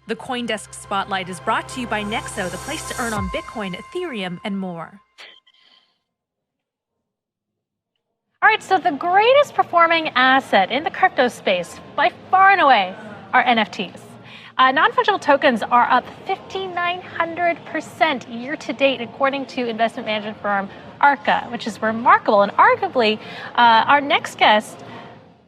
The CoinDesk Spotlight is brought to you by Nexo, the place to earn on Bitcoin, Ethereum, and more. All right, so the greatest performing asset in the crypto space by far and away are NFTs. Non-fungible tokens are up 5,900% year to date, according to investment management firm Arca, which is remarkable. And arguably, our next guest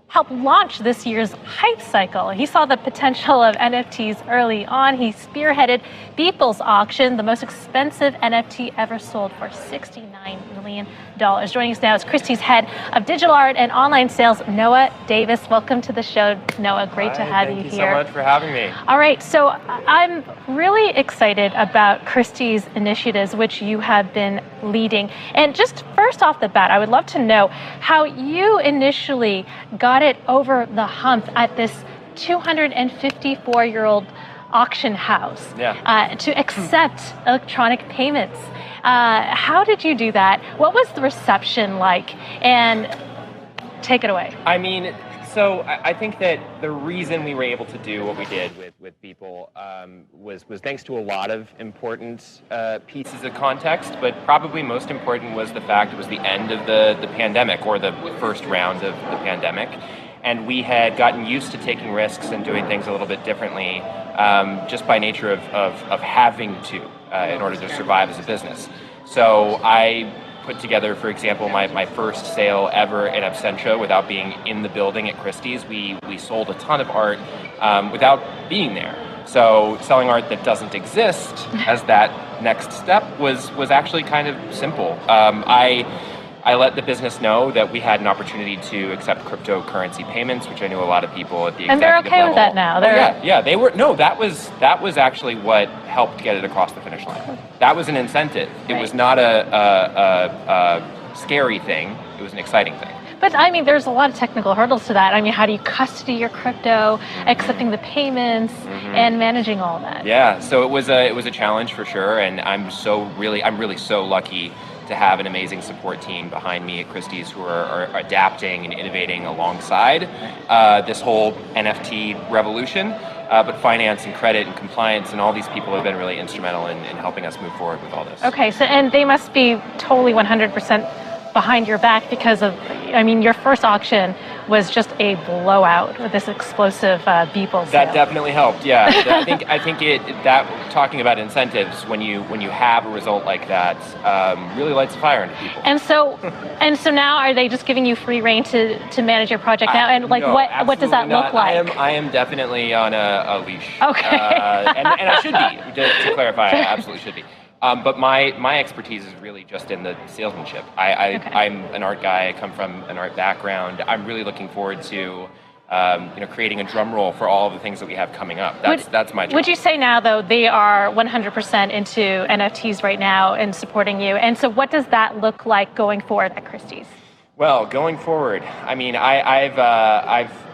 helped launch this year's hype cycle. He saw the potential of NFTs early on. He spearheaded Beeple's auction, the most expensive NFT ever sold, for $69 million. Joining us now is Christie's head of digital art and online sales, Noah Davis. Welcome to the show, Noah. Great to have you here. Thank you so much for having me. All right, so I'm really excited about Christie's initiatives, which you have been leading. And just first off the bat, I would love to know how you initially got it over the hump at this 254-year-old auction house to accept electronic payments. How did you do that? What was the reception like? And take it away. I mean, so I think that the reason we were able to do what we did with Beeple was thanks to a lot of important pieces of context, but probably most important was the fact it was the end of the pandemic, or the first round of the pandemic. And we had gotten used to taking risks and doing things a little bit differently, just by nature of having to in order to survive as a business. So I put together, for example, my first sale ever in absentia without being in the building at Christie's. We sold a ton of art without being there. So selling art that doesn't exist as that next step was actually kind of simple. I let the business know that we had an opportunity to accept cryptocurrency payments, which I knew a lot of people at the executive level. And they're okay with that now. Yeah, they were. No, that was actually what helped get it across the finish line. That was an incentive. It was not a scary thing. It was an exciting thing. But I mean, there's a lot of technical hurdles to that. I mean, how do you custody your crypto, accepting the payments, and managing all that? Yeah, so it was a challenge for sure, and I'm really so lucky to have an amazing support team behind me at Christie's who are adapting and innovating alongside this whole NFT revolution. But finance and credit and compliance and all these people have been really instrumental in helping us move forward with all this. Okay, so and they must be totally 100% behind your back because of, I mean, your first auction was just a blowout with this explosive Beeple sale. That definitely helped. Yeah, I think that talking about incentives, when you have a result like that, really lights a fire into people. And so now are they just giving you free reign to manage your project now? And like, no, what does that look like? I am definitely on a leash. Okay. And I should be, to clarify, I absolutely should be. But my expertise is really just in the salesmanship. I'm an art guy. I come from an art background. I'm really looking forward to creating a drum roll for all of the things that we have coming up. That's my job. Would you say now, though, they are 100% into NFTs right now and supporting you? And so what does that look like going forward at Christie's? Well, going forward, I mean, I've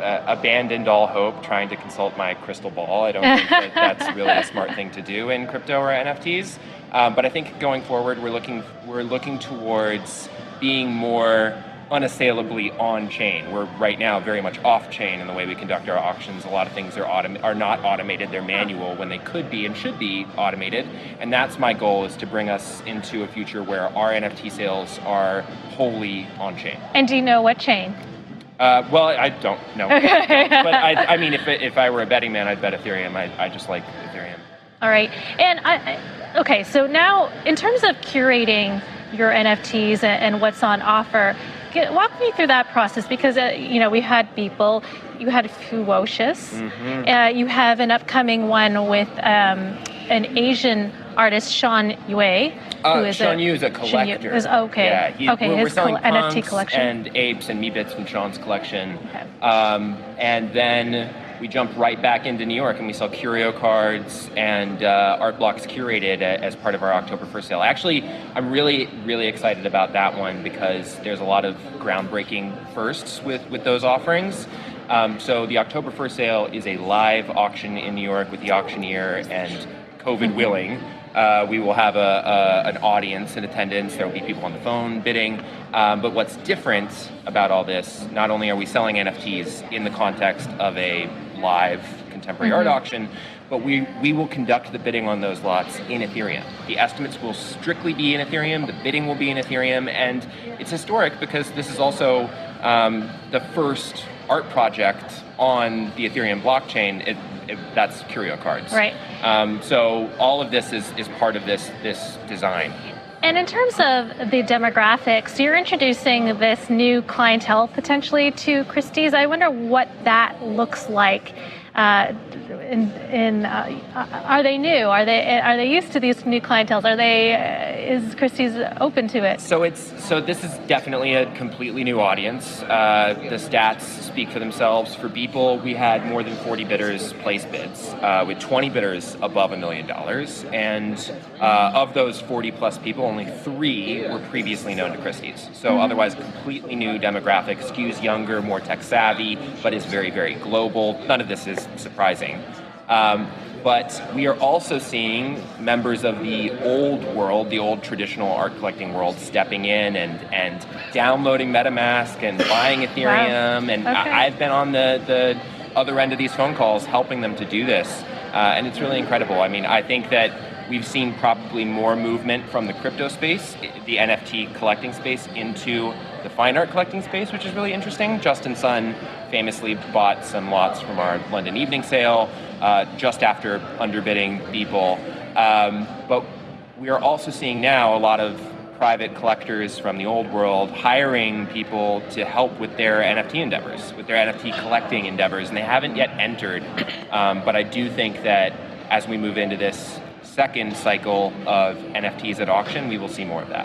abandoned all hope trying to consult my crystal ball. I don't think that's really a smart thing to do in crypto or NFTs. But I think going forward, we're looking towards being more unassailably on-chain. We're right now very much off-chain in the way we conduct our auctions. A lot of things are not automated, they're manual when they could be and should be automated. And that's my goal, is to bring us into a future where our NFT sales are wholly on-chain. And do you know what chain? Well, I don't know. Okay. But I mean, if I were a betting man, I'd bet Ethereum. I just like Ethereum. All right. And okay, so now in terms of curating your NFTs and what's on offer, walk me through that process, because we had Beeple, you had Fuocious, you have an upcoming one with an Asian artist, Sean Yue. Sean Yue is a collector. Okay. Yeah, we're selling NFT punks collection and apes and meebits from Sean's collection. Okay. And then we jump right back into New York and we sell curio cards and art blocks curated as part of our October 1st sale. Actually, I'm really, really excited about that one because there's a lot of groundbreaking firsts with those offerings. So the October 1st sale is a live auction in New York with the auctioneer, and COVID willing, we will have an audience in attendance. There will be people on the phone bidding. But what's different about all this, not only are we selling NFTs in the context of a live contemporary art auction, but we will conduct the bidding on those lots in Ethereum. The estimates will strictly be in Ethereum, the bidding will be in Ethereum, and it's historic because this is also the first art project on the Ethereum blockchain. That's Curio cards. Right. So all of this is part of this design. And in terms of the demographics, you're introducing this new clientele potentially to Christie's. I wonder what that looks like. Are they new? Are they used to these new clienteles? Is Christie's open to it? So this is definitely a completely new audience. The stats speak for themselves. For Beeple, we had more than 40 bidders place bids, with 20 bidders above $1 million. And of those 40 plus people, only 3 were previously known to Christie's. So otherwise, completely new demographic, skews younger, more tech savvy, but is very, very global. None of this is surprising. But we are also seeing members of the old world, the old traditional art collecting world, stepping in and downloading MetaMask and buying Ethereum. Wow. And okay. I've been on the other end of these phone calls helping them to do this. And it's really incredible. I mean, I think that we've seen probably more movement from the crypto space, the NFT collecting space, into the fine art collecting space, which is really interesting. Justin Sun famously bought some lots from our London evening sale just after underbidding Beeple. But we are also seeing now a lot of private collectors from the old world hiring people to help with their NFT endeavors, with their NFT collecting endeavors, and they haven't yet entered. But I do think that as we move into this second cycle of NFTs at auction, we will see more of that.